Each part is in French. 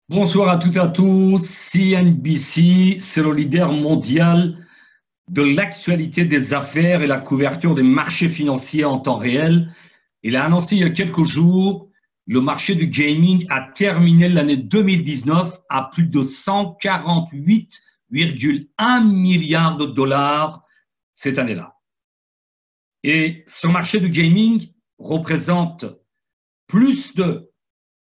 Bonsoir à toutes et à tous. CNBC, c'est le leader mondial de l'actualité des affaires et la couverture des marchés financiers en temps réel. Il a annoncé il y a quelques jours, le marché du gaming a terminé l'année 2019 à plus de 148,1 milliards de dollars cette année-là. Et ce marché du gaming représente plus de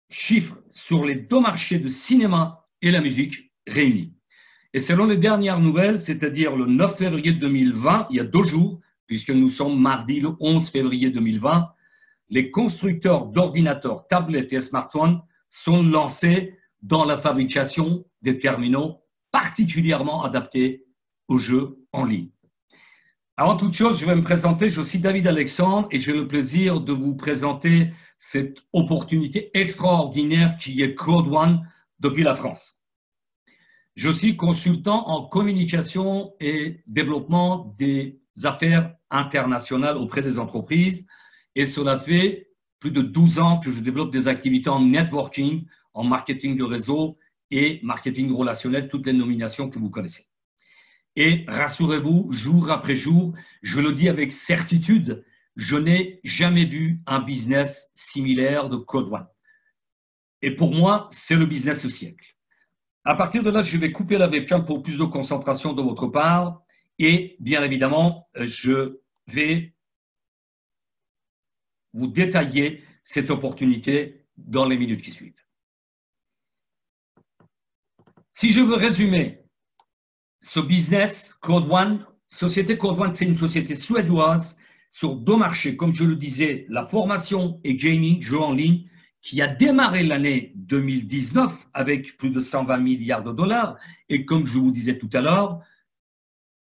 chiffres sur les deux marchés de cinéma et la musique réunis. Et selon les dernières nouvelles, c'est-à-dire le 9 février 2020, il y a 2 jours, puisque nous sommes mardi le 11 février 2020, les constructeurs d'ordinateurs, tablettes et smartphones sont lancés dans la fabrication des terminaux particulièrement adaptés aux jeux en ligne. Avant toute chose, je vais me présenter. Je suis David Alexandre et j'ai le plaisir de vous présenter cette opportunité extraordinaire qui est Code One depuis la France. Je suis consultant en communication et développement des affaires internationales auprès des entreprises et cela fait plus de 12 ans que je développe des activités en networking, en marketing de réseau et marketing relationnel, toutes les nominations que vous connaissez. Et rassurez-vous, jour après jour, je le dis avec certitude, je n'ai jamais vu un business similaire de Code One. Et pour moi, c'est le business au siècle. À partir de là, je vais couper la webcam pour plus de concentration de votre part. Et bien évidemment, je vais vous détailler cette opportunité dans les minutes qui suivent. Si je veux résumer ce business, Code One, société Code One, c'est une société suédoise sur deux marchés, comme je le disais, la formation et gaming, jeux en ligne, qui a démarré l'année 2019 avec plus de 120 milliards de dollars. Et comme je vous disais tout à l'heure,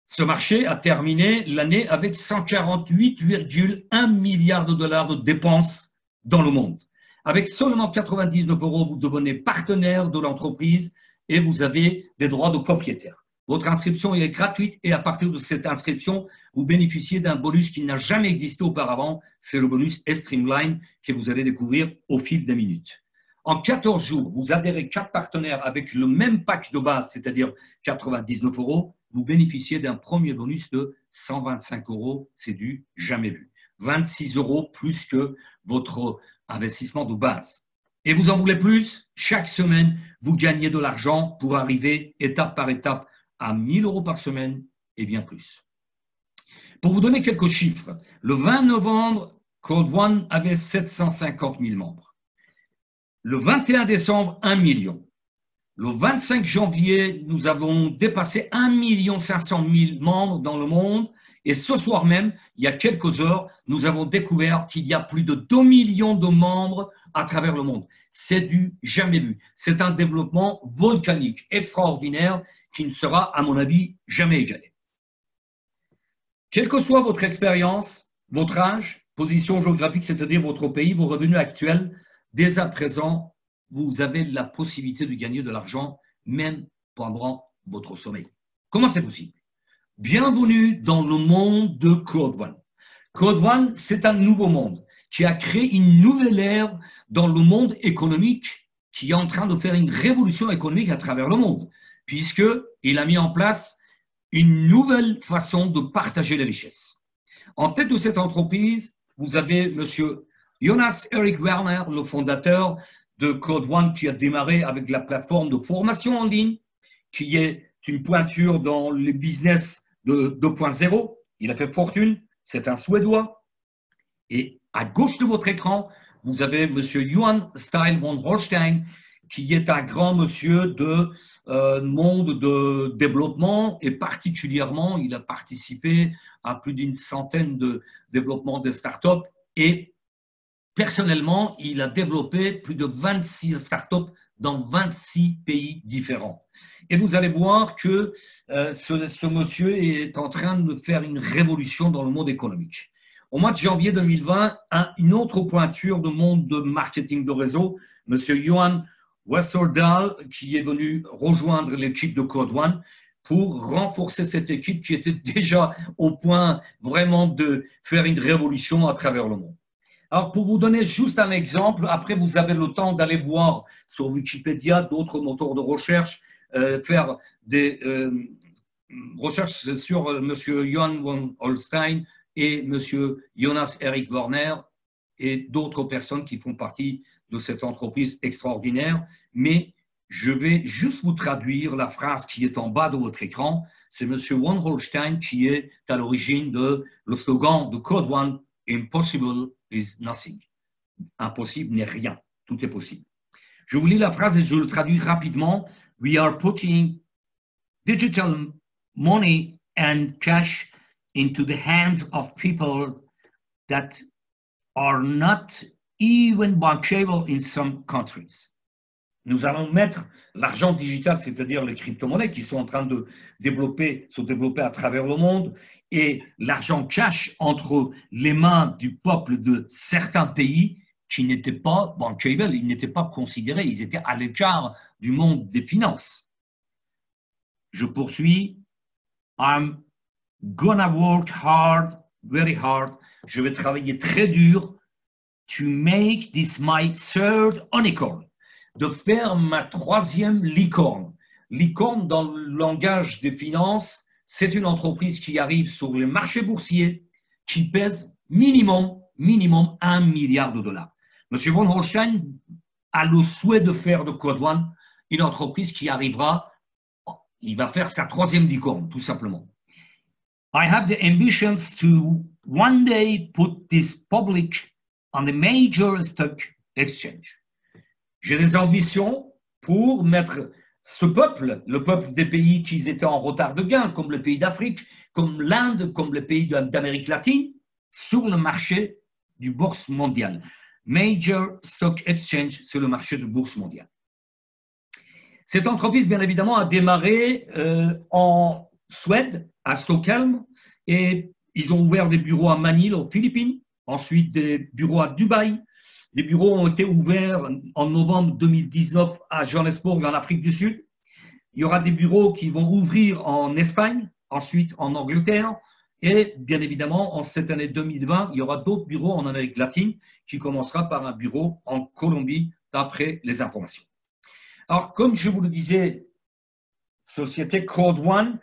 ce marché a terminé l'année avec 148,1 milliards de dollars de dépenses dans le monde. Avec seulement 99 €, vous devenez partenaire de l'entreprise et vous avez des droits de propriétaire. Votre inscription est gratuite et à partir de cette inscription, vous bénéficiez d'un bonus qui n'a jamais existé auparavant. C'est le bonus Streamline que vous allez découvrir au fil des minutes. En 14 jours, vous adhérez 4 partenaires avec le même pack de base, c'est-à-dire 99 €. Vous bénéficiez d'un premier bonus de 125 €. C'est du jamais vu. 26 € plus que votre investissement de base. Et vous en voulez plus? Chaque semaine, vous gagnez de l'argent pour arriver étape par étape à 1 000 € par semaine et bien plus. Pour vous donner quelques chiffres, le 20 novembre, Code One avait 750 000 membres. Le 21 décembre, 1 million. Le 25 janvier, nous avons dépassé 1 500 000 membres dans le monde. Et ce soir même, il y a quelques heures, nous avons découvert qu'il y a plus de 2 millions de membres à travers le monde. C'est du jamais vu. C'est un développement volcanique, extraordinaire, qui ne sera, à mon avis, jamais égalé. Quelle que soit votre expérience, votre âge, position géographique, c'est-à-dire votre pays, vos revenus actuels, dès à présent, vous avez la possibilité de gagner de l'argent, même pendant votre sommeil. Comment c'est possible? Bienvenue dans le monde de Code One. Code One, c'est un nouveau monde qui a créé une nouvelle ère dans le monde économique qui est en train de faire une révolution économique à travers le monde, puisqu'il a mis en place une nouvelle façon de partager les richesses. En tête de cette entreprise, vous avez M. Jonas Erik Werner, le fondateur de Code One, qui a démarré avec la plateforme de formation en ligne, qui est une pointure dans le business de 2.0. Il a fait fortune, c'est un Suédois. Et à gauche de votre écran, vous avez M. Johan Stein von Holstein, qui est un grand monsieur de monde de développement et particulièrement, il a participé à plus d'une centaine de développements de start-up et personnellement, il a développé plus de 26 startups dans 26 pays différents. Et vous allez voir que ce monsieur est en train de faire une révolution dans le monde économique. Au mois de janvier 2020, une autre pointure du monde de marketing de réseau, M. Johan Westerdahl, qui est venu rejoindre l'équipe de Code One pour renforcer cette équipe qui était déjà au point vraiment de faire une révolution à travers le monde. Alors, pour vous donner juste un exemple, après, vous avez le temps d'aller voir sur Wikipédia, d'autres moteurs de recherche, faire des recherches sur M. Johann von Holstein et M. Jonas Erik Werner et d'autres personnes qui font partie de cette entreprise extraordinaire. Mais je vais juste vous traduire la phrase qui est en bas de votre écran. C'est M. von Holstein qui est à l'origine de le slogan de Code One, Impossible is nothing. Impossible n'est rien, tout est possible. Je vous lis la phrase et je le traduis rapidement. We are putting digital money and cash into the hands of people that are not even bankable in some countries. Nous allons mettre l'argent digital, c'est-à-dire les crypto-monnaies qui sont en train de se développer à travers le monde, et l'argent cash entre les mains du peuple de certains pays qui n'étaient pas bankable, ils n'étaient pas considérés, ils étaient à l'écart du monde des finances. Je poursuis. I'm gonna work hard, very hard. Je vais travailler très dur to make this my third unicorn. De faire ma troisième licorne. Licorne, dans le langage des finances, c'est une entreprise qui arrive sur les marchés boursiers, qui pèse minimum 1 milliard de dollars. Monsieur von Holstein a le souhait de faire de Code One une entreprise qui arrivera, il va faire sa troisième licorne, tout simplement. I have the ambitions to one day put this public on the major stock exchange. J'ai des ambitions pour mettre ce peuple, le peuple des pays qui étaient en retard de gain, comme le pays d'Afrique, comme l'Inde, comme les pays d'Amérique latine, sur le marché du bourse mondial. Major Stock Exchange, c'est le marché de bourse mondiale. Cette entreprise, bien évidemment, a démarré en Suède, à Stockholm, et ils ont ouvert des bureaux à Manille, aux Philippines, ensuite des bureaux à Dubaï. Des bureaux ont été ouverts en novembre 2019 à Johannesburg, en Afrique du Sud. Il y aura des bureaux qui vont ouvrir en Espagne, ensuite en Angleterre, et bien évidemment, en cette année 2020, il y aura d'autres bureaux en Amérique latine qui commencera par un bureau en Colombie, d'après les informations. Alors, comme je vous le disais, société Code One,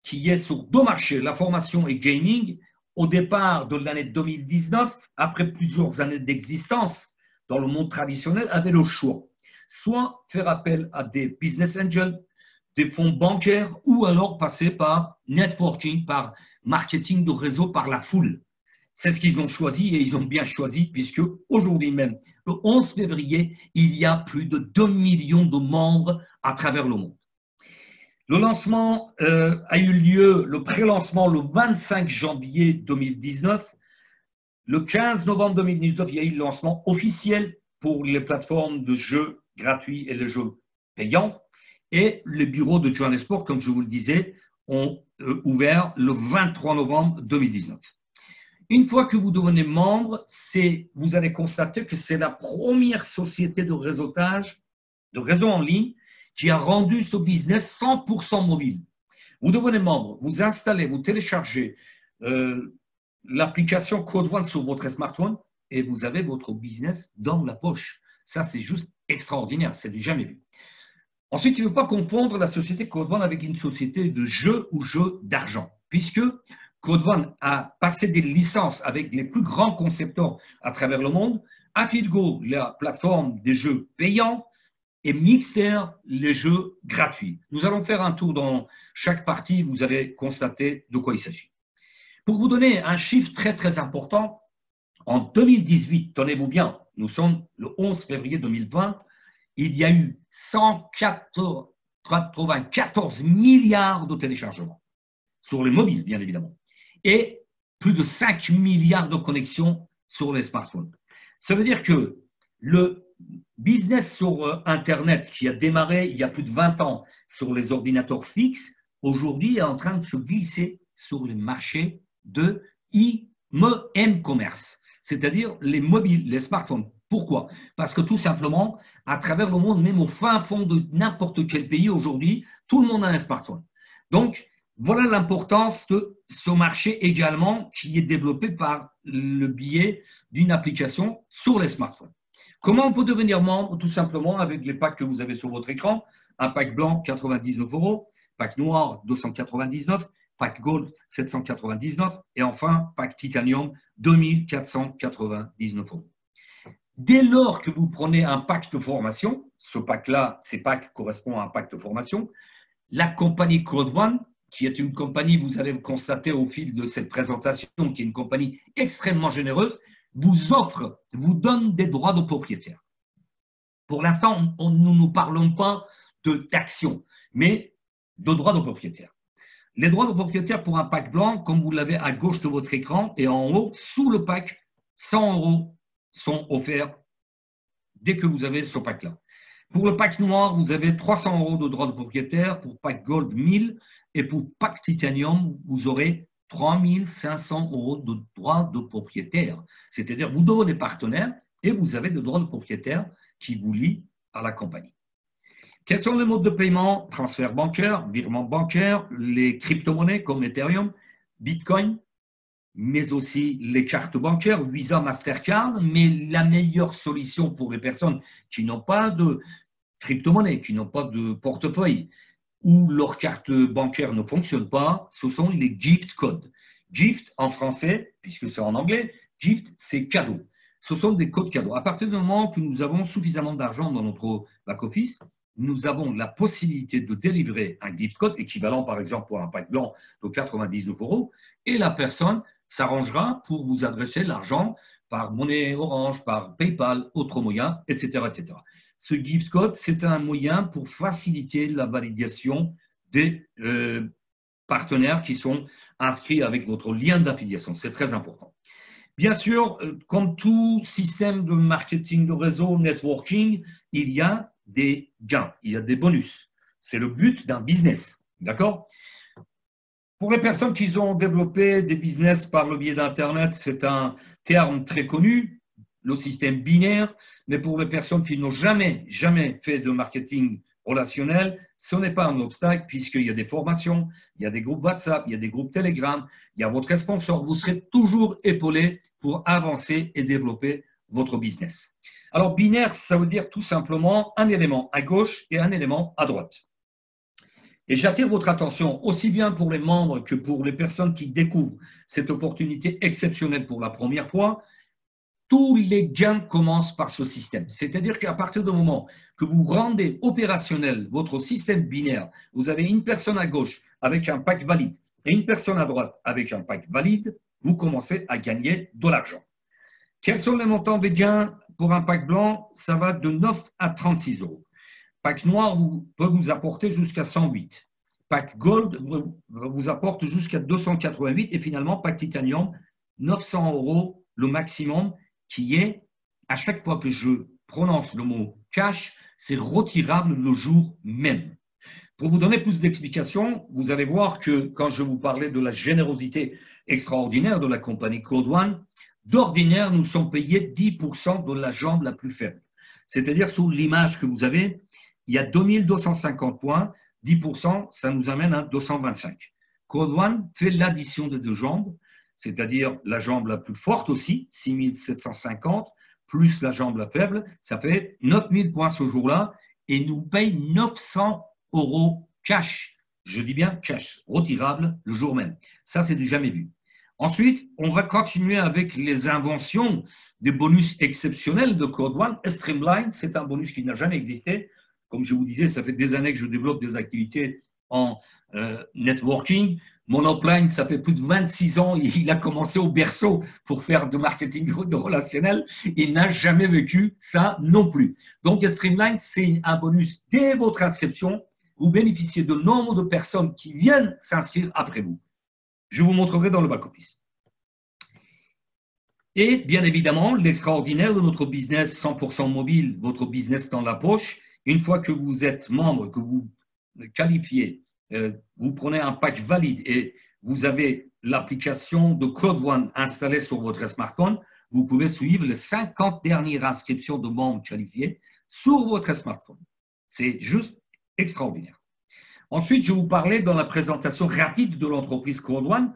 qui est sur deux marchés, la formation et gaming, au départ de l'année 2019, après plusieurs années d'existence dans le monde traditionnel, avait le choix. Soit faire appel à des business angels, des fonds bancaires, ou alors passer par networking, par marketing de réseau, par la foule. C'est ce qu'ils ont choisi et ils ont bien choisi puisque aujourd'hui même, le 11 février, il y a plus de 2 millions de membres à travers le monde. Le lancement a eu lieu, le pré-lancement, le 25 janvier 2019. Le 15 novembre 2019, il y a eu le lancement officiel pour les plateformes de jeux gratuits et les jeux payants. Et les bureaux de Johannesburg, comme je vous le disais, ont ouvert le 23 novembre 2019. Une fois que vous devenez membre, vous allez constater que c'est la première société de réseautage, de réseau en ligne, qui a rendu ce business 100% mobile. Vous devenez membre, vous installez, vous téléchargez l'application Code One sur votre smartphone et vous avez votre business dans la poche. Ça, c'est juste extraordinaire, c'est du jamais vu. Ensuite, il ne faut pas confondre la société Code One avec une société de jeux ou jeux d'argent, puisque Code One a passé des licences avec les plus grands concepteurs à travers le monde, Affiligo, la plateforme des jeux payants, et Mixter, les jeux gratuits. Nous allons faire un tour dans chaque partie, vous allez constater de quoi il s'agit. Pour vous donner un chiffre très très important, en 2018, tenez-vous bien, nous sommes le 11 février 2020, il y a eu 194 milliards de téléchargements, sur les mobiles bien évidemment, et plus de 5 milliards de connexions sur les smartphones. Ça veut dire que le business sur Internet qui a démarré il y a plus de 20 ans sur les ordinateurs fixes, aujourd'hui est en train de se glisser sur les marchés de e-commerce, c'est-à-dire les mobiles, les smartphones. Pourquoi? Parce que tout simplement, à travers le monde, même au fin fond de n'importe quel pays aujourd'hui, tout le monde a un smartphone. Donc, Voilà l'importance de ce marché également qui est développé par le biais d'une application sur les smartphones. Comment on peut devenir membre? Tout simplement avec les packs que vous avez sur votre écran. Un pack blanc, 99 €, pack noir, 299, pack gold, 799 et enfin, pack titanium, 2499 €. Dès lors que vous prenez un pack de formation, ce pack-là, ces packs correspondent à un pack de formation, la compagnie Code One, qui est une compagnie, vous allez le constater au fil de cette présentation, qui est une compagnie extrêmement généreuse, vous offre, vous donne des droits de propriétaire. Pour l'instant, nous ne parlons pas d'actions, mais de droits de propriétaire. Les droits de propriétaire pour un pack blanc, comme vous l'avez à gauche de votre écran et en haut, sous le pack, 100 € sont offerts dès que vous avez ce pack-là. Pour le pack noir, vous avez 300 € de droits de propriétaire, pour pack gold, 1000, et pour pack titanium, vous aurez 3500 € de droits de propriétaire. C'est-à-dire, vous devenez partenaire et vous avez des droits de propriétaire qui vous lient à la compagnie. Quels sont les modes de paiement? Transfert bancaire, virement bancaire, les crypto-monnaies comme Ethereum, Bitcoin, mais aussi les cartes bancaires, Visa, Mastercard. Mais la meilleure solution pour les personnes qui n'ont pas de crypto-monnaie, qui n'ont pas de portefeuille, où leur carte bancaire ne fonctionne pas, ce sont les gift codes. Gift en français, puisque c'est en anglais, gift c'est cadeau. Ce sont des codes cadeaux. À partir du moment que nous avons suffisamment d'argent dans notre back-office, nous avons la possibilité de délivrer un gift code équivalent par exemple pour un pack blanc de 99 € et la personne s'arrangera pour vous adresser l'argent par monnaie Orange, par PayPal, autre moyen, etc., etc. Ce gift code, c'est un moyen pour faciliter la validation des partenaires qui sont inscrits avec votre lien d'affiliation. C'est très important. Bien sûr, comme tout système de marketing de réseau, networking, il y a des gains, il y a des bonus. C'est le but d'un business, d'accord? Pour les personnes qui ont développé des business par le biais d'Internet, c'est un terme très connu, le système binaire, mais pour les personnes qui n'ont jamais fait de marketing relationnel, ce n'est pas un obstacle puisqu'il y a des formations, il y a des groupes WhatsApp, il y a des groupes Telegram, il y a votre sponsor. Vous serez toujours épaulé pour avancer et développer votre business. Alors, binaire, ça veut dire tout simplement un élément à gauche et un élément à droite. Et j'attire votre attention aussi bien pour les membres que pour les personnes qui découvrent cette opportunité exceptionnelle pour la première fois. Tous les gains commencent par ce système. C'est-à-dire qu'à partir du moment que vous rendez opérationnel votre système binaire, vous avez une personne à gauche avec un pack valide et une personne à droite avec un pack valide, vous commencez à gagner de l'argent. Quels sont les montants de gains pour un pack blanc? Ça va de 9 à 36 €. Pack noir peut vous apporter jusqu'à 108. Pack gold vous apporte jusqu'à 288 et finalement pack titanium, 900 € le maximum, qui est, à chaque fois que je prononce le mot cash, c'est retirable le jour même. Pour vous donner plus d'explications, vous allez voir que quand je vous parlais de la générosité extraordinaire de la compagnie Code One, d'ordinaire, nous sommes payés 10% de la jambe la plus faible. C'est-à-dire, sur l'image que vous avez, il y a 2250 points, 10%, ça nous amène à 225. Code One fait l'addition des deux jambes, c'est-à-dire la jambe la plus forte aussi, 6750, plus la jambe la faible, ça fait 9000 points ce jour-là, et nous paye 900 € cash. Je dis bien cash, retirable le jour même. Ça, c'est du jamais vu. Ensuite, on va continuer avec les inventions des bonus exceptionnels de Code One. Streamline, c'est un bonus qui n'a jamais existé. Comme je vous disais, ça fait des années que je développe des activités en networking. Mon upline, ça fait plus de 26 ans, il a commencé au berceau pour faire du marketing de relationnel. Il n'a jamais vécu ça non plus. Donc, Streamline, c'est un bonus dès votre inscription. Vous bénéficiez de nombre de personnes qui viennent s'inscrire après vous. Je vous montrerai dans le back-office. Et bien évidemment, l'extraordinaire de notre business 100% mobile, votre business dans la poche, une fois que vous êtes membre, que vous qualifiez, vous prenez un pack valide et vous avez l'application de Code One installée sur votre smartphone, vous pouvez suivre les 50 dernières inscriptions de membres qualifiés sur votre smartphone. C'est juste extraordinaire. Ensuite, je vous parlais dans la présentation rapide de l'entreprise Code One.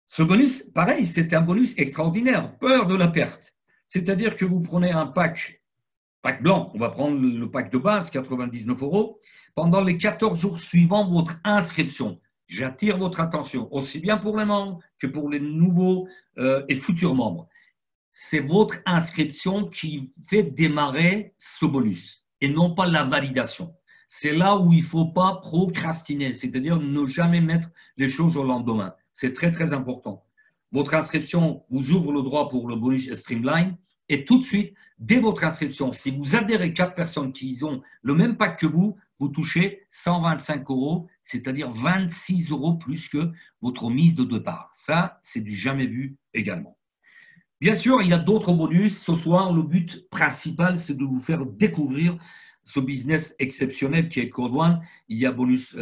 Ce bonus, pareil, c'est un bonus extraordinaire, peur de la perte. C'est-à-dire que vous prenez un pack blanc, on va prendre le pack de base, 99 €, pendant les 14 jours suivant votre inscription. J'attire votre attention, aussi bien pour les membres que pour les nouveaux et futurs membres. C'est votre inscription qui fait démarrer ce bonus et non pas la validation. C'est là où il ne faut pas procrastiner, c'est-à-dire ne jamais mettre les choses au lendemain. C'est très, très important. Votre inscription vous ouvre le droit pour le bonus Streamline et tout de suite, dès votre inscription, si vous adhérez 4 personnes qui ont le même pack que vous, vous touchez 125 €, c'est-à-dire 26 € plus que votre mise de départ. Ça, c'est du jamais vu également. Bien sûr, il y a d'autres bonus. Ce soir, le but principal, c'est de vous faire découvrir ce business exceptionnel qui est Code One. Il y a bonus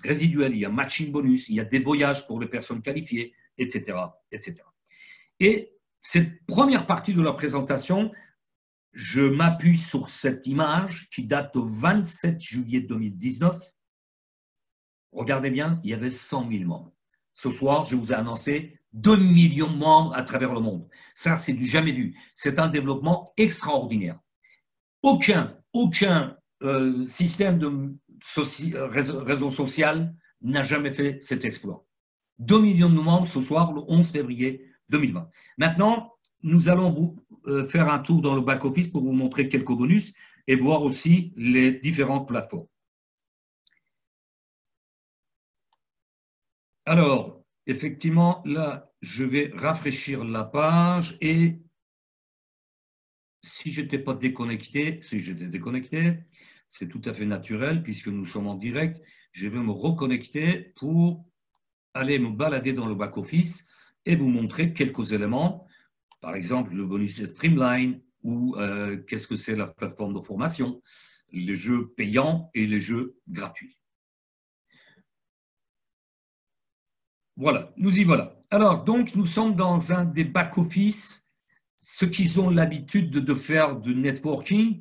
résiduel, il y a matching bonus, il y a des voyages pour les personnes qualifiées, etc., etc. Et cette première partie de la présentation, je m'appuie sur cette image qui date du 27 juillet 2019. Regardez bien, il y avait 100 000 membres. Ce soir, je vous ai annoncé 2 millions de membres à travers le monde. Ça, c'est du jamais vu. C'est un développement extraordinaire. Aucun système de réseau social n'a jamais fait cet exploit. 2 millions de membres ce soir, le 11 février 2020. Maintenant, nous allons vous faire un tour dans le back-office pour vous montrer quelques bonus et voir aussi les différentes plateformes. Alors, effectivement, là, je vais rafraîchir la page et si je n'étais pas déconnecté, si j'étais déconnecté, c'est tout à fait naturel puisque nous sommes en direct, je vais me reconnecter pour aller me balader dans le back-office et vous montrer quelques éléments, par exemple le bonus Streamline ou qu'est-ce que c'est la plateforme de formation, les jeux payants et les jeux gratuits. Voilà, nous y voilà. Alors, donc, nous sommes dans un des back-office, ceux qui ont l'habitude de faire du networking,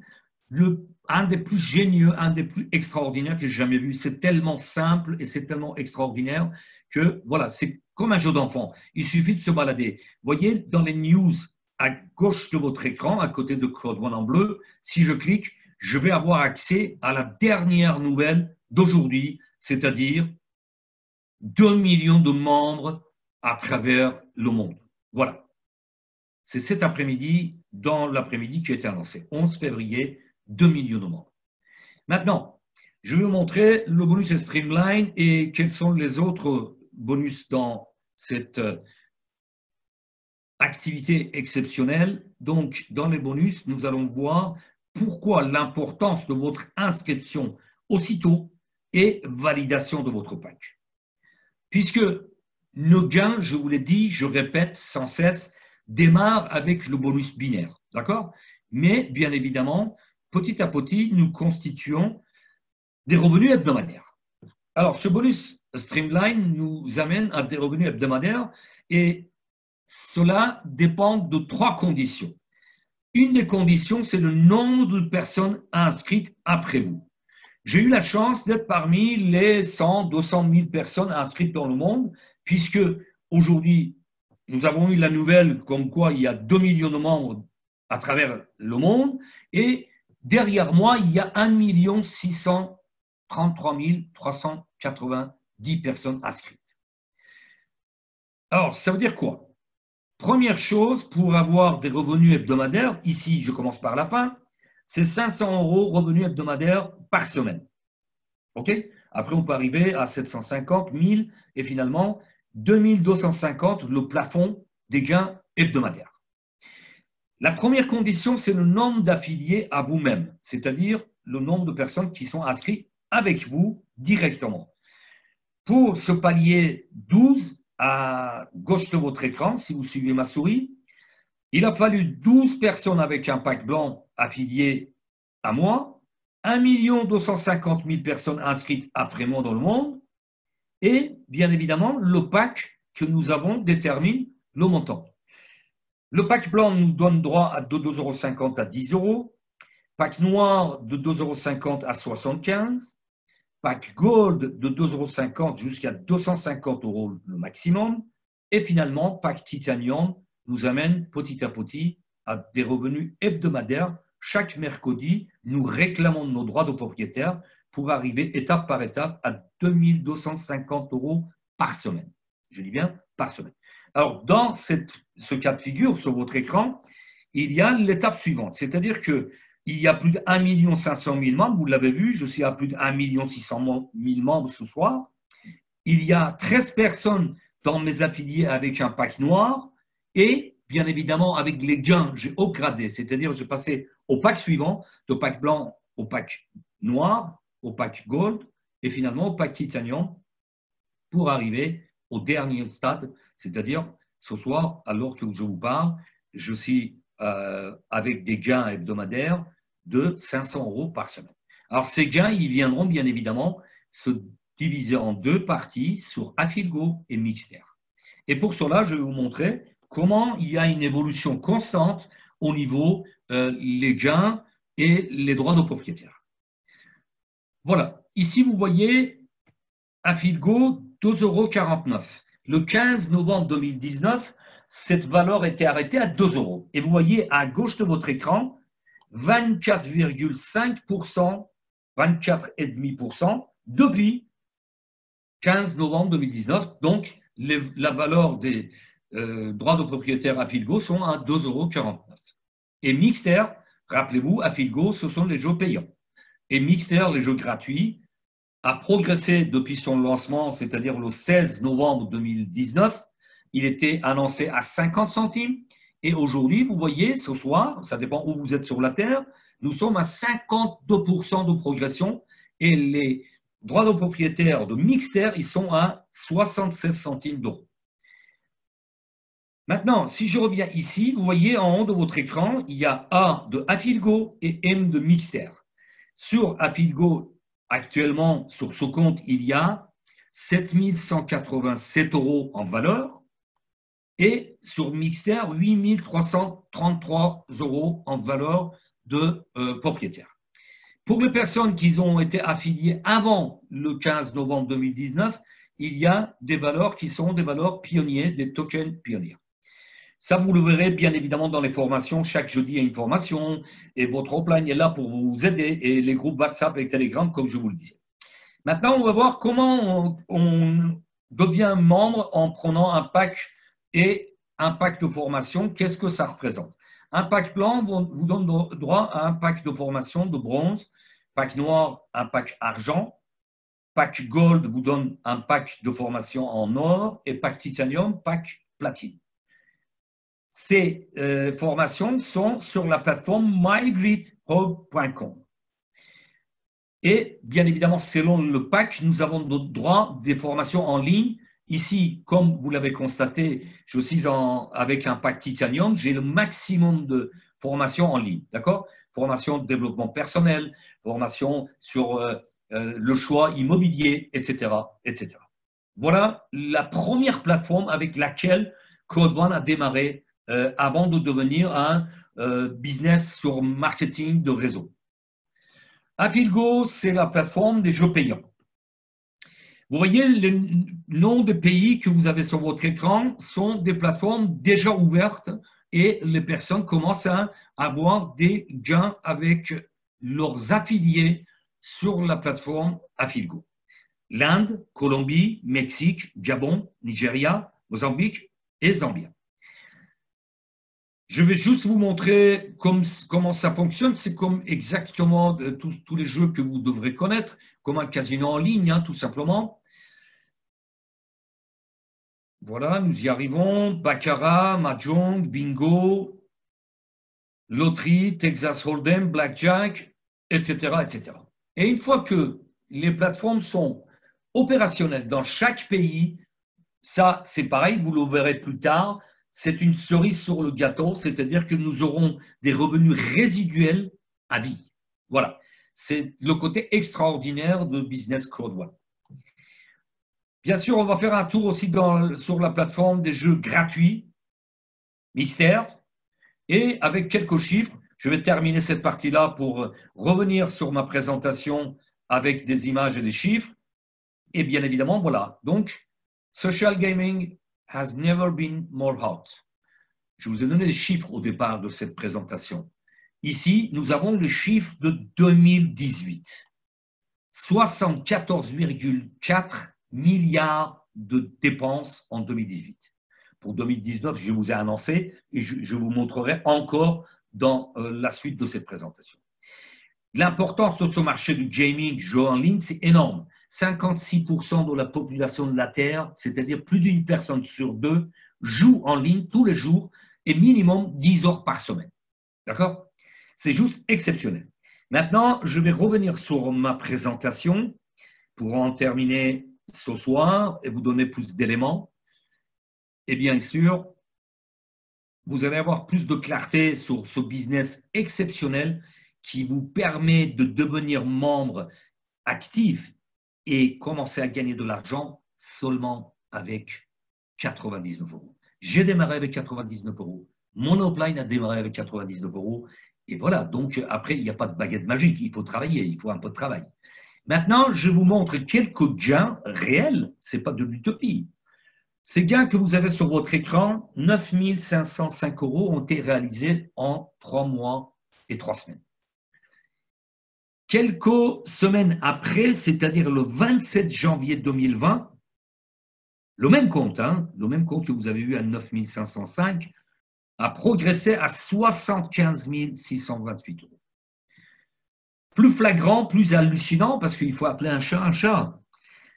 un des plus génieux, un des plus extraordinaires que j'ai jamais vu. C'est tellement simple et c'est tellement extraordinaire que, voilà, c'est comme un jeu d'enfant. Il suffit de se balader. Vous voyez, dans les news à gauche de votre écran, à côté de Code One en bleu, si je clique, je vais avoir accès à la dernière nouvelle d'aujourd'hui, c'est-à-dire 2 millions de membres à travers le monde. Voilà. C'est cet après-midi, dans l'après-midi qui a été annoncé. 11 février, 2 millions de membres. Maintenant, je vais vous montrer le bonus Streamline et quels sont les autres bonus dans cette activité exceptionnelle. Donc, dans les bonus, nous allons voir pourquoi l'importance de votre inscription aussitôt et validation de votre pack. Puisque nos gains, je vous l'ai dit, je répète sans cesse, démarrent avec le bonus binaire, d'accord? Mais bien évidemment, petit à petit, nous constituons des revenus hebdomadaires. Alors, ce bonus Streamline nous amène à des revenus hebdomadaires et cela dépend de 3 conditions. Une des conditions, c'est le nombre de personnes inscrites après vous. J'ai eu la chance d'être parmi les 100, 200 000 personnes inscrites dans le monde, puisque aujourd'hui, nous avons eu la nouvelle comme quoi il y a 2 millions de membres à travers le monde, et derrière moi, il y a 1 633 390 personnes inscrites. Alors, ça veut dire quoi? Première chose, pour avoir des revenus hebdomadaires, ici, je commence par la fin, c'est 500 € revenus hebdomadaires par semaine. OK? Après, on peut arriver à 750, 1000 et finalement 2250, le plafond des gains hebdomadaires. La première condition, c'est le nombre d'affiliés à vous-même, c'est-à-dire le nombre de personnes qui sont inscrites avec vous directement. Pour ce palier 12, à gauche de votre écran, si vous suivez ma souris, il a fallu 12 personnes avec un pack blanc affiliées à moi, 1 250 000 personnes inscrites après moi dans le monde, et bien évidemment, le pack que nous avons détermine le montant. Le pack blanc nous donne droit à de 2,50 € à 10 €, pack noir de 2,50 € à 75, pack Gold de 2,50 € jusqu'à 250 € le maximum. Et finalement, pack Titanium nous amène petit à petit à des revenus hebdomadaires. Chaque mercredi, nous réclamons nos droits de propriétaire pour arriver étape par étape à 2250 € par semaine. Je dis bien par semaine. Alors, dans ce cas de figure, sur votre écran, il y a l'étape suivante, c'est-à-dire qu'il y a plus de 1 500 000 membres, vous l'avez vu, je suis à plus de 1 600 000 membres ce soir. Il y a 13 personnes dans mes affiliés avec un pack noir et bien évidemment avec les gains, j'ai upgradé, c'est-à-dire j'ai passé au pack suivant, de pack blanc au pack noir, au pack gold et finalement au pack titanium pour arriver au dernier stade, c'est-à-dire ce soir, alors que je vous parle, je suis avec des gains hebdomadaires de 500 € par semaine. Alors ces gains, ils viendront bien évidemment se diviser en deux parties sur Affilgo et Mixter. Et pour cela, je vais vous montrer comment il y a une évolution constante au niveau les gains et les droits de propriétaire. Voilà, ici vous voyez Affilgo 2,49 €. Le 15 novembre 2019, cette valeur était arrêtée à 2 €. Et vous voyez à gauche de votre écran, 24,5%, 24,5% depuis 15 novembre 2019. Donc, la valeur des droits de propriétaire Affilgo sont à 2,49 €. Et Mixter, rappelez-vous, Affilgo, ce sont les jeux payants. Et Mixter, les jeux gratuits, a progressé depuis son lancement, c'est-à-dire le 16 novembre 2019. Il était annoncé à 50 centimes. Et aujourd'hui, vous voyez, ce soir, ça dépend où vous êtes sur la Terre, nous sommes à 52% de progression. Et les droits de propriétaire de Mixter, ils sont à 76 centimes d'euros. Maintenant, si je reviens ici, vous voyez en haut de votre écran, il y a A de Affilgo et M de Mixter. Sur Affilgo, actuellement, sur ce compte, il y a 7 187 € en valeur et sur Mixter, 8 333 € en valeur de propriétaire. Pour les personnes qui ont été affiliées avant le 15 novembre 2019, il y a des valeurs qui sont des valeurs pionniers, des tokens pionniers. Ça, vous le verrez bien évidemment dans les formations. Chaque jeudi, il y a une formation et votre hotline est là pour vous aider et les groupes WhatsApp et Telegram, comme je vous le disais. Maintenant, on va voir comment on devient membre en prenant un pack et un pack de formation. Qu'est-ce que ça représente? Un pack blanc vous donne droit à un pack de formation de bronze, pack noir, un pack argent, pack gold vous donne un pack de formation en or et pack titanium, pack platine. Ces formations sont sur la plateforme mygridhub.com. Et bien évidemment, selon le pack, nous avons notre droit des formations en ligne. Ici, comme vous l'avez constaté, je suis avec un pack Titanium, j'ai le maximum de formations en ligne, d'accord? Formation de développement personnel, formation sur le choix immobilier, etc., etc. Voilà la première plateforme avec laquelle Code One a démarré avant de devenir un business sur marketing de réseau. Affilgo, c'est la plateforme des jeux payants. Vous voyez, les noms de pays que vous avez sur votre écran sont des plateformes déjà ouvertes et les personnes commencent à avoir des gains avec leurs affiliés sur la plateforme Affilgo. L'Inde, Colombie, Mexique, Gabon, Nigeria, Mozambique et Zambie. Je vais juste vous montrer comment ça fonctionne. C'est comme exactement tous les jeux que vous devrez connaître, comme un casino en ligne, hein, tout simplement. Voilà, nous y arrivons. Baccarat, Mahjong, Bingo, Loterie, Texas Hold'em, Blackjack, etc., etc. Et une fois que les plateformes sont opérationnelles dans chaque pays, ça, c'est pareil, vous le verrez plus tard, c'est une cerise sur le gâteau, c'est-à-dire que nous aurons des revenus résiduels à vie. Voilà, c'est le côté extraordinaire de Business Code One. Bien sûr, on va faire un tour aussi sur la plateforme des jeux gratuits, Mixter, et avec quelques chiffres, je vais terminer cette partie-là pour revenir sur ma présentation avec des images et des chiffres. Et bien évidemment, voilà. Donc, social gaming has never been more hot. Je vous ai donné les chiffres au départ de cette présentation. Ici, nous avons le chiffre de 2018. 74,4 milliards de dépenses en 2018. Pour 2019, je vous ai annoncé et je vous montrerai encore dans la suite de cette présentation. L'importance de ce marché du gaming, jeu en ligne, c'est énorme. 56% de la population de la Terre, c'est-à-dire plus d'une personne sur deux, joue en ligne tous les jours et minimum 10 heures par semaine. D'accord? C'est juste exceptionnel. Maintenant, je vais revenir sur ma présentation pour en terminer ce soir et vous donner plus d'éléments. Et bien sûr, vous allez avoir plus de clarté sur ce business exceptionnel qui vous permet de devenir membre actif et commencer à gagner de l'argent seulement avec 99 euros. J'ai démarré avec 99 euros. Mon upline a démarré avec 99 euros. Et voilà, donc après, il n'y a pas de baguette magique. Il faut travailler, il faut un peu de travail. Maintenant, je vous montre quelques gains réels. Ce n'est pas de l'utopie. Ces gains que vous avez sur votre écran, 9 505 euros, ont été réalisés en 3 mois et 3 semaines. Quelques semaines après, c'est-à-dire le 27 janvier 2020, le même compte que vous avez eu à 9 505, a progressé à 75 628 euros. Plus flagrant, plus hallucinant, parce qu'il faut appeler un chat,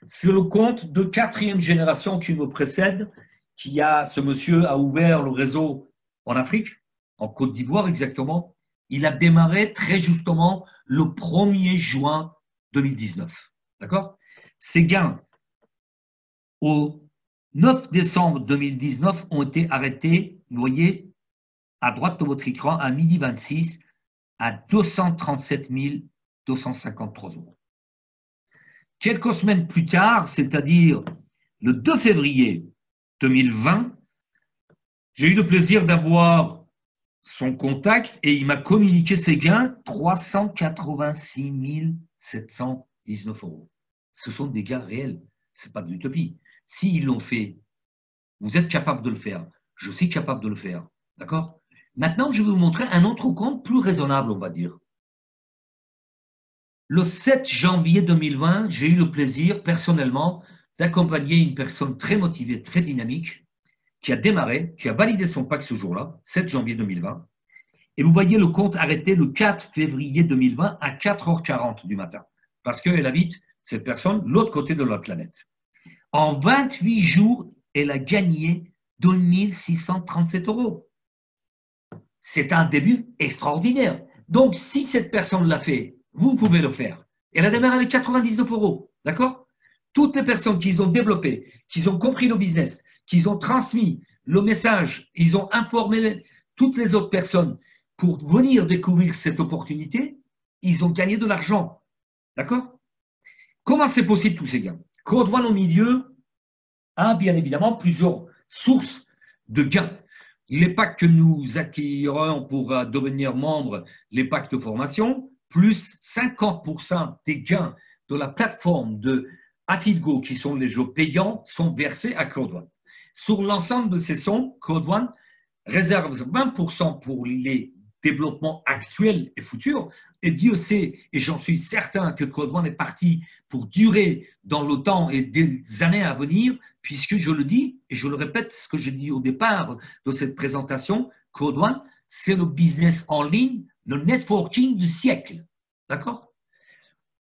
c'est le compte de 4e génération qui me précède, ce monsieur a ouvert le réseau en Afrique, en Côte d'Ivoire exactement. Il a démarré très justement le 1er juin 2019. D'accord? Ces gains au 9 décembre 2019 ont été arrêtés, vous voyez, à droite de votre écran, à midi 26, à 237 253 euros. Quelques semaines plus tard, c'est-à-dire le 2 février 2020, j'ai eu le plaisir d'avoir son contact et il m'a communiqué ses gains, 386 719 euros. Ce sont des gains réels, ce n'est pas de l'utopie. S'ils l'ont fait, vous êtes capable de le faire. Je suis capable de le faire. D'accord? Maintenant, je vais vous montrer un autre compte plus raisonnable, on va dire. Le 7 janvier 2020, j'ai eu le plaisir, personnellement, d'accompagner une personne très motivée, très dynamique, qui a démarré, qui a validé son pack ce jour-là, 7 janvier 2020. Et vous voyez le compte arrêté le 4 février 2020 à 4h40 du matin, parce qu'elle habite, cette personne, de l'autre côté de la planète. En 28 jours, elle a gagné 2 637 euros. C'est un début extraordinaire. Donc, si cette personne l'a fait, vous pouvez le faire. Elle a démarré avec 99 euros. D'accord? Toutes les personnes qui ont développé, qui ont compris le business, qui ont transmis le message, ils ont informé toutes les autres personnes pour venir découvrir cette opportunité, ils ont gagné de l'argent. D'accord? Comment c'est possible tous ces gains? Code One au milieu a bien évidemment plusieurs sources de gains. Les packs que nous acquérons pour devenir membre, les packs de formation, plus 50% des gains de la plateforme de Affiligo, qui sont les jeux payants, sont versés à Code One. Sur l'ensemble de ces sommes, Code One réserve 20% pour les développements actuels et futurs. Et Dieu sait, et j'en suis certain, que Code One est parti pour durer dans le temps et des années à venir, puisque je le dis, et je le répète, ce que j'ai dit au départ de cette présentation, Code One, c'est le business en ligne, le networking du siècle. D'accord?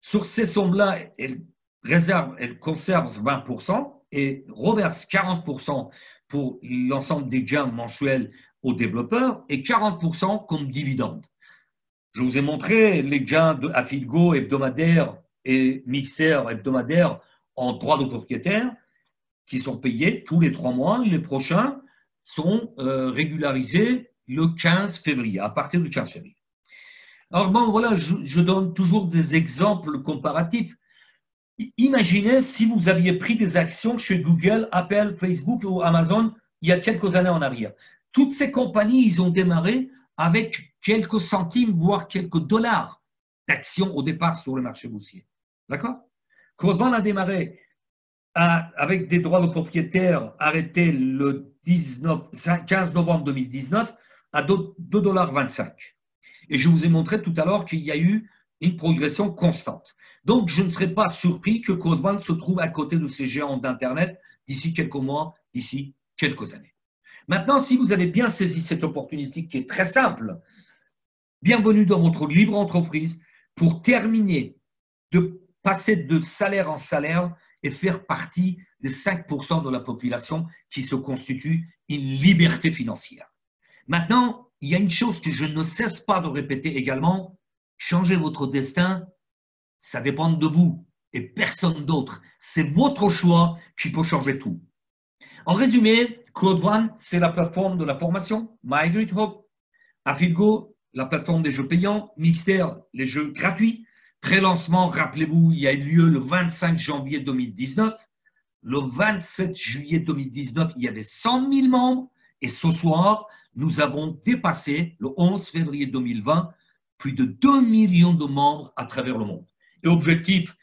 Sur ces sommes-là, elle conserve 20% et reverse 40% pour l'ensemble des gains mensuels aux développeurs et 40% comme dividende. Je vous ai montré les gains de Affiligo hebdomadaires et mixtaires hebdomadaires en droit de propriétaire qui sont payés tous les 3 mois. Les prochains sont régularisés le 15 février, à partir du 15 février. Alors bon, voilà, je donne toujours des exemples comparatifs. Imaginez si vous aviez pris des actions chez Google, Apple, Facebook ou Amazon il y a quelques années en arrière. Toutes ces compagnies, ils ont démarré avec quelques centimes, voire quelques dollars d'actions au départ sur le marché boursier. D'accord? Code One a démarré avec des droits de propriétaire arrêtés le 15 novembre 2019 à 2,25 $. Et je vous ai montré tout à l'heure qu'il y a eu une progression constante. Donc, je ne serais pas surpris que Code One se trouve à côté de ces géants d'Internet d'ici quelques mois, d'ici quelques années. Maintenant, si vous avez bien saisi cette opportunité qui est très simple, bienvenue dans votre libre entreprise pour terminer de passer de salaire en salaire et faire partie des 5% de la population qui se constitue une liberté financière. Maintenant, il y a une chose que je ne cesse pas de répéter également, changer votre destin, ça dépend de vous et personne d'autre. C'est votre choix qui peut changer tout. En résumé, Code One, c'est la plateforme de la formation, MyGreatHope, Affilgo, la plateforme des jeux payants, Mixter, les jeux gratuits. Pré-lancement, rappelez-vous, il y a eu lieu le 25 janvier 2019. Le 27 juillet 2019, il y avait 100 000 membres. Et ce soir, nous avons dépassé, le 11 février 2020, plus de 2 millions de membres à travers le monde. Et objectif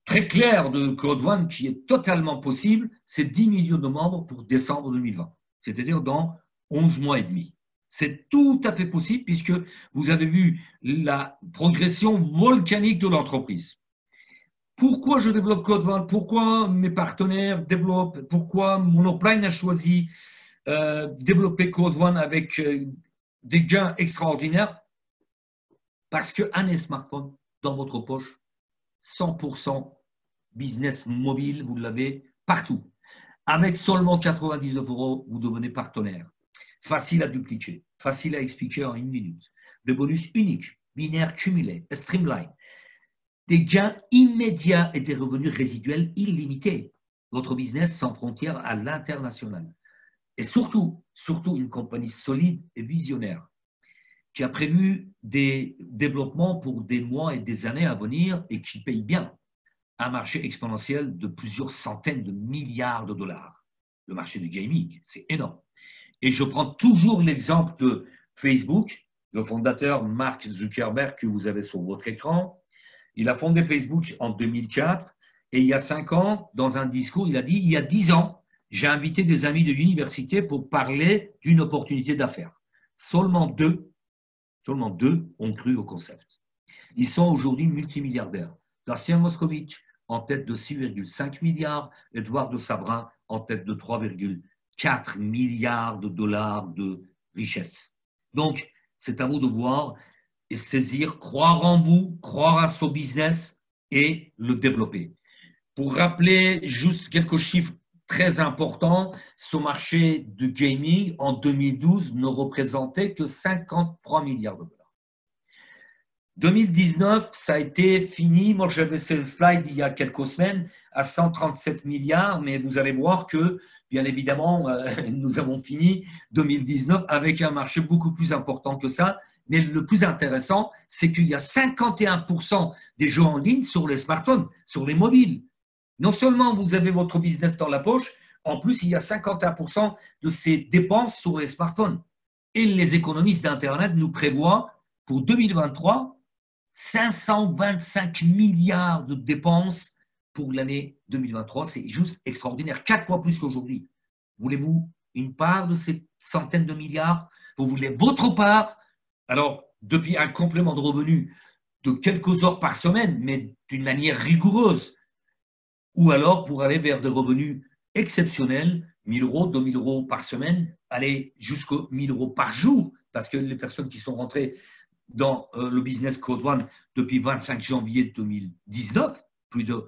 très clair de Code One, qui est totalement possible, c'est 10 millions de membres pour décembre 2020, c'est-à-dire dans 11 mois et demi. C'est tout à fait possible puisque vous avez vu la progression volcanique de l'entreprise. Pourquoi je développe Code One? Pourquoi mes partenaires développent? Pourquoi Monoprime a choisi développer Code One avec des gains extraordinaires? Parce qu'un smartphone dans votre poche, 100% business mobile, vous l'avez partout. Avec seulement 99 €, vous devenez partenaire. Facile à dupliquer, facile à expliquer en une minute. Des bonus uniques, binaires cumulés, streamline. Des gains immédiats et des revenus résiduels illimités. Votre business sans frontières à l'international. Et surtout une compagnie solide et visionnaire qui a prévu des développements pour des mois et des années à venir et qui paye bien un marché exponentiel de plusieurs centaines de milliards de dollars. Le marché du gaming, c'est énorme. Et je prends toujours l'exemple de Facebook, le fondateur Mark Zuckerberg que vous avez sur votre écran. Il a fondé Facebook en 2004 et il y a 5 ans, dans un discours, il a dit « Il y a 10 ans, j'ai invité des amis de l'université pour parler d'une opportunité d'affaires. Seulement deux ont cru au concept. Ils sont aujourd'hui multimilliardaires. Darcian Moscovitch en tête de 6,5 milliards, Eduardo Savrin en tête de 3,4 milliards de dollars de richesse. Donc, c'est à vous de voir et saisir, croire en vous, croire à son business et le développer. Pour rappeler juste quelques chiffres très importants, ce marché du gaming en 2012 ne représentait que 53 milliards de dollars. 2019, ça a été fini. Moi, j'avais ce slide il y a quelques semaines à 137 milliards, mais vous allez voir que, bien évidemment, nous avons fini 2019 avec un marché beaucoup plus important que ça. Mais le plus intéressant, c'est qu'il y a 51% des jeux en ligne sur les smartphones, sur les mobiles. Non seulement vous avez votre business dans la poche, en plus, il y a 51% de ces dépenses sur les smartphones. Et les économistes d'Internet nous prévoient pour 2023 525 milliards de dépenses pour l'année 2023. C'est juste extraordinaire, 4 fois plus qu'aujourd'hui. Voulez-vous une part de ces centaines de milliards? Vous voulez votre part? Alors, depuis un complément de revenus de quelques heures par semaine, mais d'une manière rigoureuse, ou alors pour aller vers des revenus exceptionnels, 1 000 €, 2 000 € par semaine, aller jusqu'à 1 000 € par jour, parce que les personnes qui sont rentrées dans le business Code One depuis 25 janvier 2019, plus de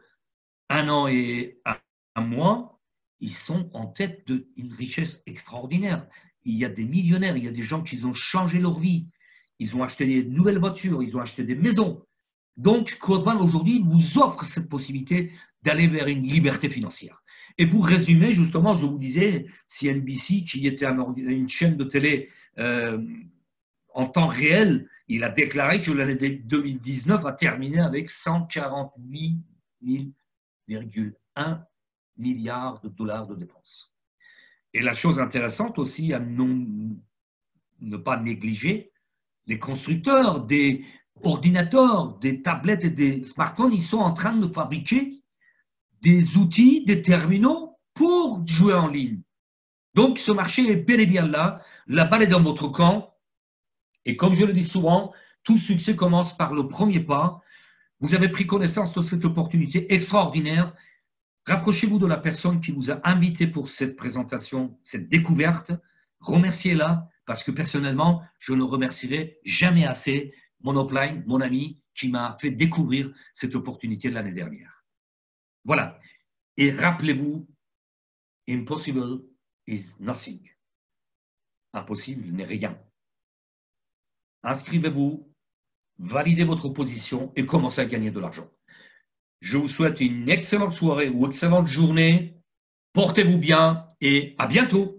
1 an et 1 mois, ils sont en tête d'une richesse extraordinaire. Il y a des millionnaires, il y a des gens qui ont changé leur vie. Ils ont acheté des nouvelles voitures, ils ont acheté des maisons. Donc, Code One aujourd'hui vous offre cette possibilité d'aller vers une liberté financière. Et pour résumer, justement, je vous disais, CNBC, qui était une chaîne de télé en temps réel, il a déclaré que l'année 2019 a terminé avec 148,1 milliards de dollars de dépenses. Et la chose intéressante aussi à ne pas négliger, les constructeurs des ordinateurs, des tablettes et des smartphones, ils sont en train de fabriquer des outils, des terminaux pour jouer en ligne. Donc, ce marché est bel et bien là. La balle est dans votre camp. Et comme je le dis souvent, tout succès commence par le premier pas. Vous avez pris connaissance de cette opportunité extraordinaire. Rapprochez-vous de la personne qui vous a invité pour cette présentation, cette découverte. Remerciez-la parce que personnellement, je ne remercierai jamais assez mon upline, mon ami, qui m'a fait découvrir cette opportunité de l'année dernière. Voilà. Et rappelez-vous, impossible is nothing. Impossible n'est rien. Inscrivez-vous, validez votre position et commencez à gagner de l'argent. Je vous souhaite une excellente soirée ou excellente journée. Portez-vous bien et à bientôt.